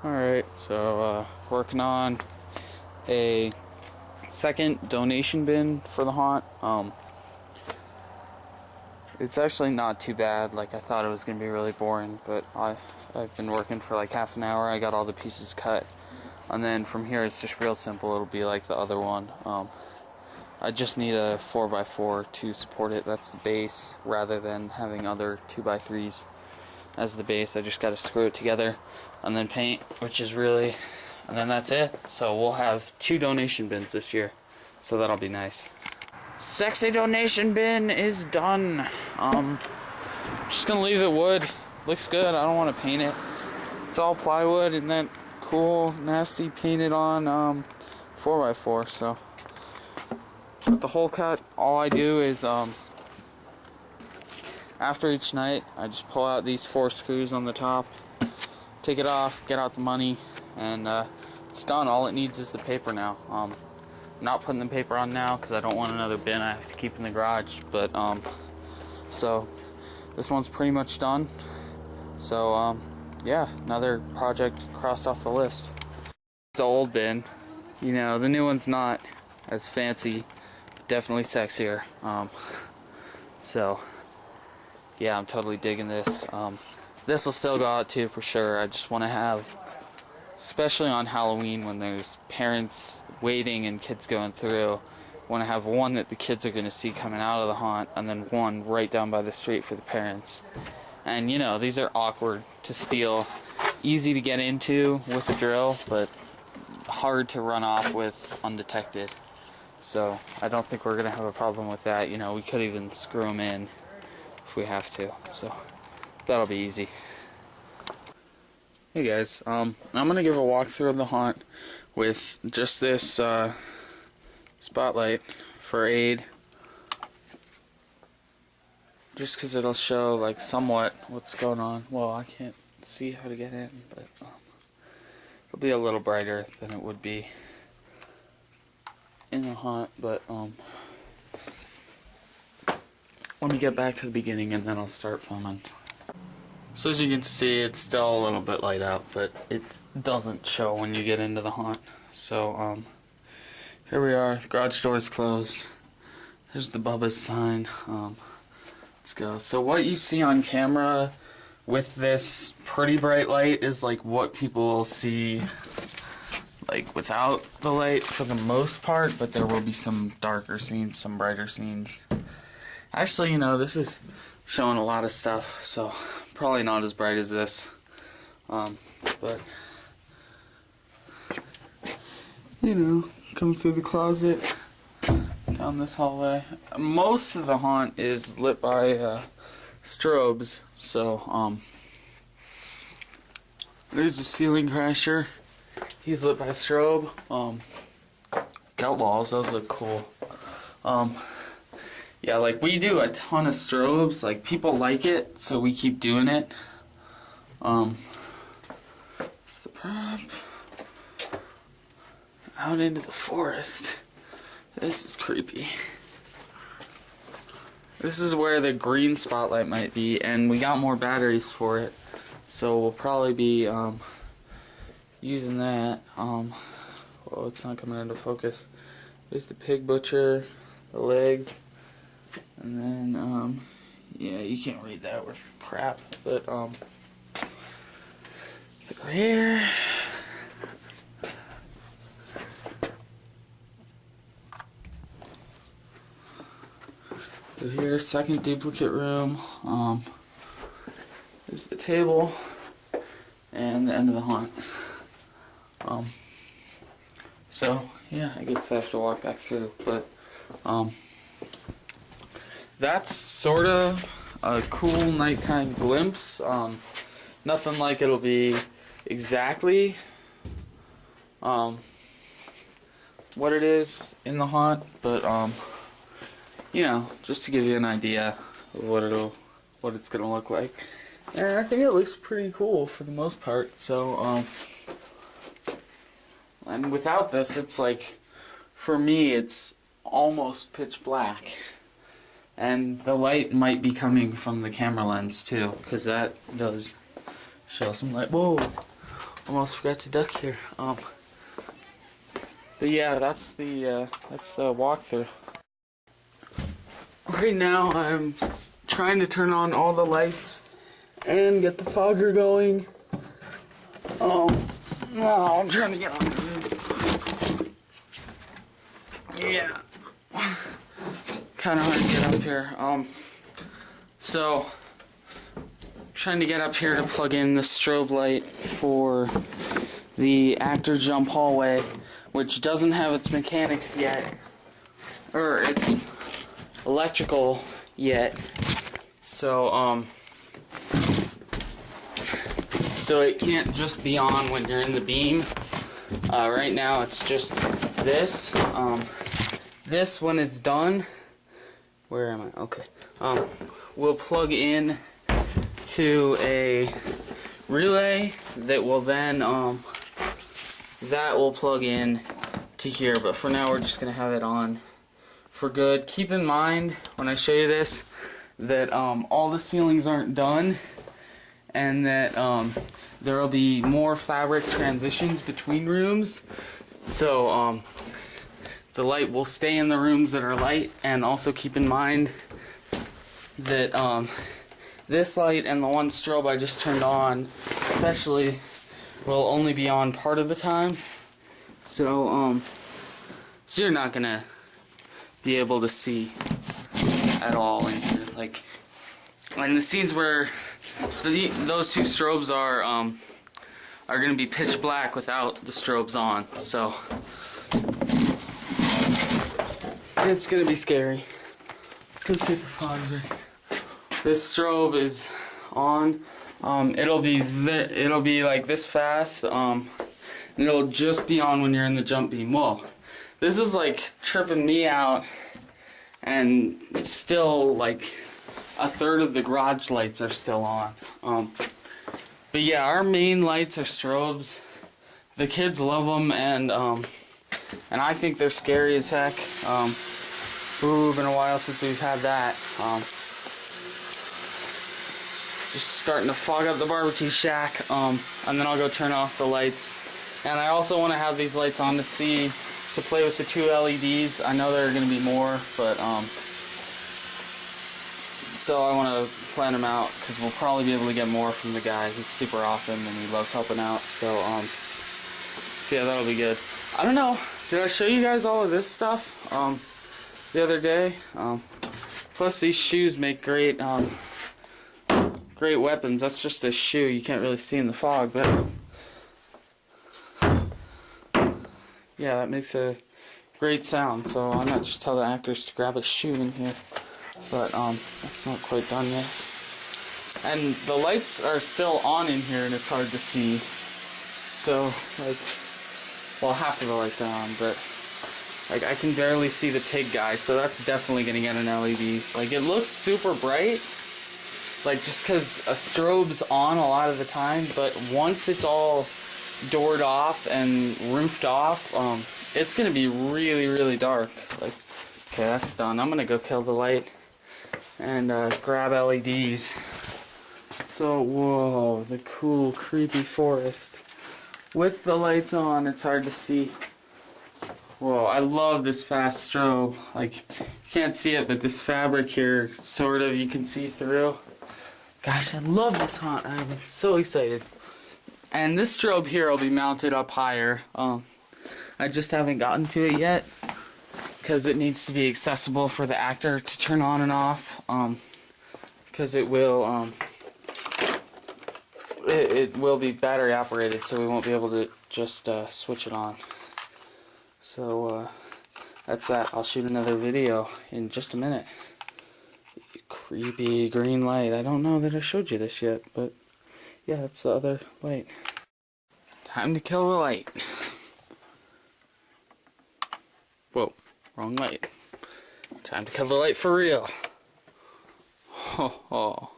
Alright, so working on a second donation bin for the haunt. It's actually not too bad. Like, I thought it was going to be really boring, but I've been working for like half an hour. I got all the pieces cut, and then from here it's just real simple. It'll be like the other one. I just need a 4x4 to support it. That's the base, rather than having other 2x3s as the base. I just got to screw it together and then paint, and then that's it. So we'll have 2 donation bins this year, so that'll be nice. Sexy donation bin is done. Just gonna leave it wood. Looks good. I don't want to paint it. It's all plywood and then cool, nasty painted on 4x4. So with the hole cut, all I do is after each night, I just pull out these 4 screws on the top, take it off, get out the money, and it's done. All it needs is the paper now. I'm not putting the paper on now because I don't want another bin I have to keep in the garage. But so this one's pretty much done. So yeah, another project crossed off the list. The old bin, you know, the new one's not as fancy, definitely sexier. So yeah, I'm totally digging this. This will still go out too for sure. I just want to have, especially on Halloween when there's parents waiting and kids going through, I want to have one that the kids are going to see coming out of the haunt, and then one right down by the street for the parents. And you know, these are awkward to steal, easy to get into with a drill, but hard to run off with undetected. So I don't think we're going to have a problem with that. You know, we could even screw them in if we have to. So that'll be easy. Hey guys, I'm gonna give a walkthrough of the haunt with just this spotlight for aid, just because it'll show like somewhat what's going on. Well, I can't see how to get in, but it'll be a little brighter than it would be in the haunt. But let me get back to the beginning and then I'll start filming. So as you can see, it's still a little bit light out, but it doesn't show when you get into the haunt. So here we are. The garage door is closed. There's the Bubba's sign. Let's go. So what you see on camera with this pretty bright light is like what people will see like without the light for the most part, but there will be some darker scenes, some brighter scenes. Actually, you know, this is showing a lot of stuff, so probably not as bright as this, but you know, come through the closet, down this hallway. Most of the haunt is lit by strobes, so there's a ceiling crasher. He's lit by strobe. Outlaws, those look cool. Yeah, like we do a ton of strobes. Like people like it, so we keep doing it. It's the prop. Out into the forest. This is creepy. This is where the green spotlight might be, and we got more batteries for it, so we'll probably be using that. Oh, it's not coming into focus. There's the pig butcher, the legs. And then, yeah, you can't read that with crap, but, the rear. So here's second duplicate room. There's the table and the end of the haunt. So yeah, I guess I have to walk back through, but, that's sort of a cool nighttime glimpse. Nothing like it'll be exactly what it is in the haunt, but you know, just to give you an idea of what it's gonna look like. And I think it looks pretty cool for the most part. So and without this, it's like, for me, it's almost pitch black. And the light might be coming from the camera lens too, because that does show some light. Whoa! Almost forgot to duck here. But yeah, that's the walkthrough. Right now, I'm trying to turn on all the lights and get the fogger going. No, I'm trying to get on. Yeah. Kind of hard to get up here. So trying to get up here to plug in the strobe light for the actor jump hallway, which doesn't have its mechanics yet, or its electrical yet. So so it can't just be on when you're in the beam. Right now it's just this. This, when it's done, where am I? Okay. We'll plug in to a relay that will then that will plug in to here. But for now, we're just gonna have it on for good. Keep in mind when I show you this that all the ceilings aren't done, and that there will be more fabric transitions between rooms. So the light will stay in the rooms that are light, and also keep in mind that this light and the one strobe I just turned on especially will only be on part of the time. So so you're not gonna be able to see at all in here. Like, in the scenes where those two strobes are gonna be pitch black without the strobes on. So it's gonna be scary. Let's get the fogs ready. This strobe is on. It'll be like this fast. And it'll just be on when you're in the jump beam. Whoa, this is like tripping me out, and still like a third of the garage lights are still on. But yeah, our main lights are strobes. The kids love them, and I think they're scary as heck. Ooh, been a while since we've had that. Just starting to fog up the barbecue shack, and then I'll go turn off the lights. And I also want to have these lights on to play with the two LEDs. I know there are going to be more, but so I want to plan them out, because we'll probably be able to get more from the guy. He's super awesome and he loves helping out. So yeah, that'll be good. I don't know, did I show you guys all of this stuff the other day? Plus these shoes make great great weapons. That's just a shoe, you can't really see in the fog, but yeah, that makes a great sound. So I might just tell the actors to grab a shoe in here, but that's not quite done yet. And the lights are still on in here, and it's hard to see. So like, well, half of the lights are on, but like I can barely see the pig guy. So that's definitely gonna get an LED. Like, it looks super bright, like just because a strobe's on a lot of the time, but once it's all doored off and roofed off, it's gonna be really, really dark. Like, okay, that's done. I'm gonna go kill the light and grab LEDs. So, whoa, the cool, creepy forest with the lights on. It's hard to see. Whoa, I love this fast strobe. Like, you can't see it, but this fabric here, sort of, you can see through. Gosh, I love this hunt. I'm so excited. And this strobe here will be mounted up higher. I just haven't gotten to it yet, because it needs to be accessible for the actor to turn on and off. Because it will be battery operated, so we won't be able to just switch it on. So that's that. I'll shoot another video in just a minute. Creepy green light. I don't know that I showed you this yet, but yeah, that's the other light. Time to kill the light. Whoa, wrong light. Time to kill the light for real. Oh,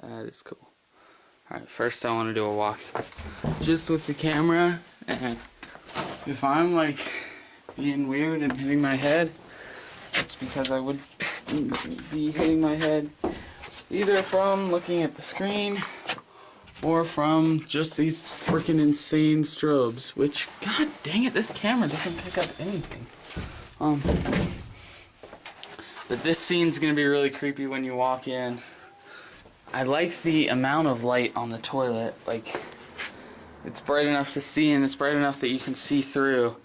that is cool. Alright, first I want to do a walkthrough just with the camera, and if I'm like being weird and hitting my head, it's because I would be hitting my head either from looking at the screen or from just these freaking insane strobes, which, god dang it, this camera doesn't pick up anything. But this scene's gonna be really creepy when you walk in. I like the amount of light on the toilet. Like, it's bright enough to see, and it's bright enough that you can see through.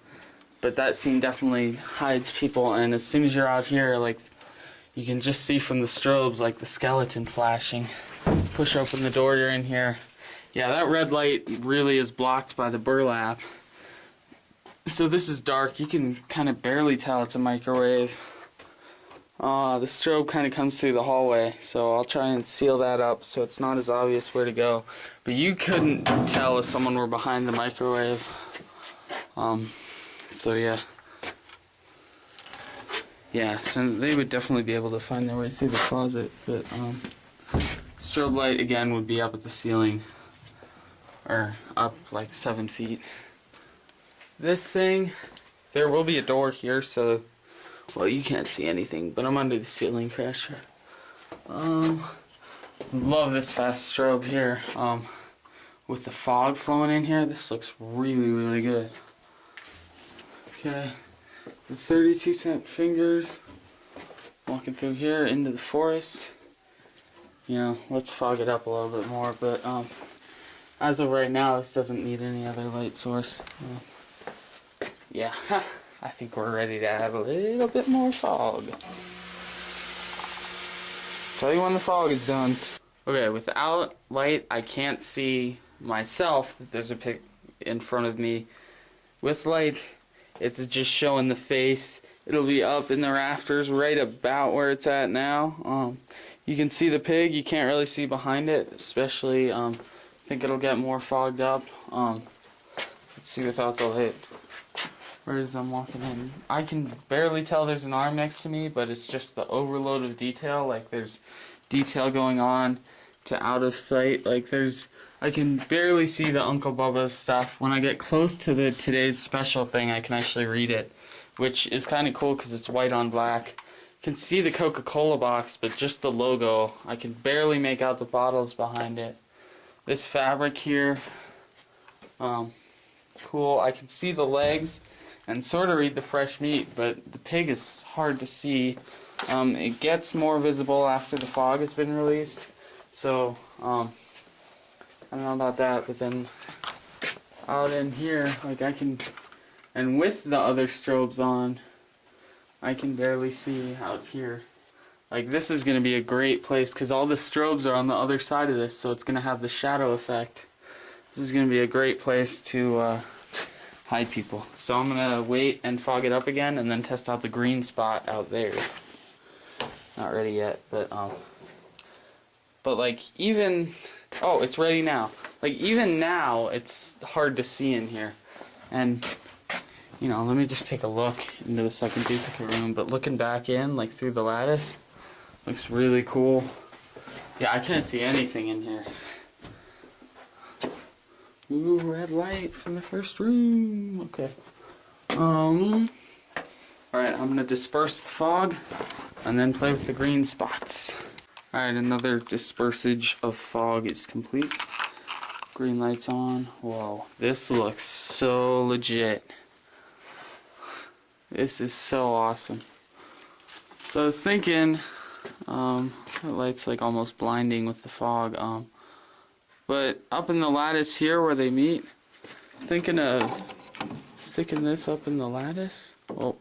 But that scene definitely hides people, and as soon as you're out here, like, you can just see from the strobes, like, the skeleton flashing. Push open the door, you're in here. Yeah, that red light really is blocked by the burlap. So this is dark. You can kind of barely tell it's a microwave. The strobe kind of comes through the hallway, so I'll try and seal that up so it's not as obvious where to go. But you couldn't tell if someone were behind the microwave. So yeah. Yeah, so they would definitely be able to find their way through the closet, but strobe light again would be up at the ceiling, or up like 7 feet. This thing, there will be a door here, so well, you can't see anything, but I'm under the ceiling crasher. Love this fast strobe here. With the fog flowing in here, this looks really, really good. Okay, the 32-cent fingers, walking through here into the forest. You know, let's fog it up a little bit more, but as of right now, this doesn't need any other light source. Yeah. I think we're ready to add a little bit more fog. Tell you when the fog is done. Okay, without light, I can't see myself. There's a pic in front of me. With light, it's just showing the face. It'll be up in the rafters right about where it's at now. You can see the pig. You can't really see behind it, especially, I think it'll get more fogged up. Let's see without the light. Whereas I'm walking in, I can barely tell there's an arm next to me, but it's just the overload of detail. Like, there's detail going on to out of sight. Like, I can barely see the Uncle Bubba's stuff. When I get close to the today's special thing, I can actually read it, which is kind of cool because it's white on black. You can see the Coca-Cola box, but just the logo. I can barely make out the bottles behind it. This fabric here, cool. I can see the legs and sort of read the fresh meat, but the pig is hard to see. It gets more visible after the fog has been released, so I don't know about that. But then out in here, like, I can, and with the other strobes on, I can barely see out here. Like, this is going to be a great place because all the strobes are on the other side of this, so it's going to have the shadow effect. This is going to be a great place to hide people. So I'm gonna wait and fog it up again and then test out the green spot out there. Not ready yet, but like, even, oh, it's ready now. Like, even now it's hard to see in here. And you know, let me just take a look into the second duplicate room, but looking back in, like, through the lattice, looks really cool. Yeah, I can't see anything in here. Ooh, red light from the first room. Okay. Alright, I'm gonna disperse the fog and then play with the green spots. Alright, another dispersage of fog is complete. Green light's on. Whoa, this looks so legit. This is so awesome. So I was thinking, that light's like almost blinding with the fog. But up in the lattice here where they meet, thinking of sticking this up in the lattice. Oh.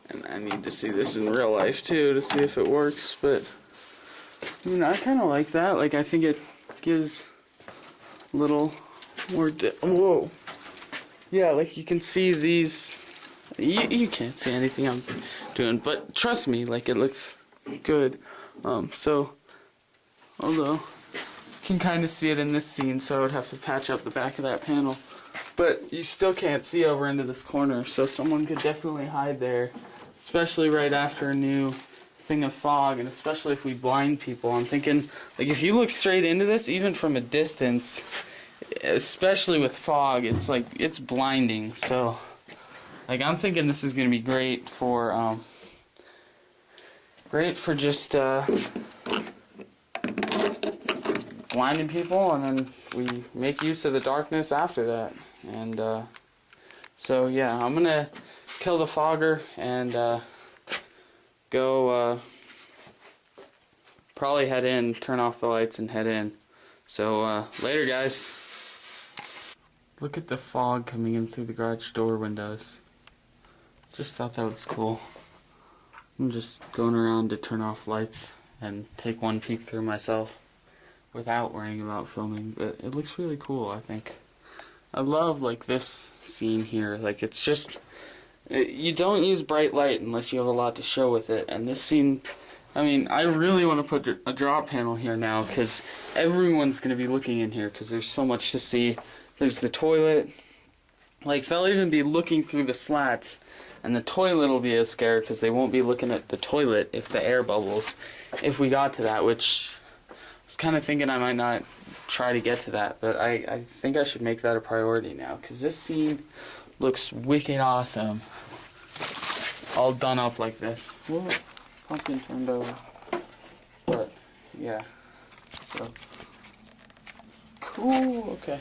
And I need to see this in real life too to see if it works, but I mean, I kind of like that. Like, I think it gives a little more whoa. Yeah, like, you can see these. You can't see anything I'm doing, but trust me, like, it looks good. So, although you can kind of see it in this scene, so I would have to patch up the back of that panel. But you still can't see over into this corner, so someone could definitely hide there, especially right after a new thing of fog, and especially if we blind people. I'm thinking, like, if you look straight into this, even from a distance, especially with fog, it's like, it's blinding. So, like, I'm thinking this is going to be great for just blinding people, and then we make use of the darkness after that. And so yeah, I'm gonna kill the fogger and go probably head in, turn off the lights and head in. So later, guys. Look at the fog coming in through the garage door windows. Just thought that was cool. I'm just going around to turn off lights and take one peek through myself without worrying about filming, but it looks really cool, I think. I love, like, this scene here. Like, it's just, you don't use bright light unless you have a lot to show with it, and this scene, I mean, I really want to put a drop panel here now, because everyone's going to be looking in here, because there's so much to see. There's the toilet. Like, they'll even be looking through the slats, and the toilet will be as scared because they won't be looking at the toilet if the air bubbles, if we got to that, which I was kind of thinking I might not try to get to that, but I think I should make that a priority now, because this scene looks wicked awesome. All done up like this. Whoa, pumpkin turned over. But, yeah. So, cool, okay.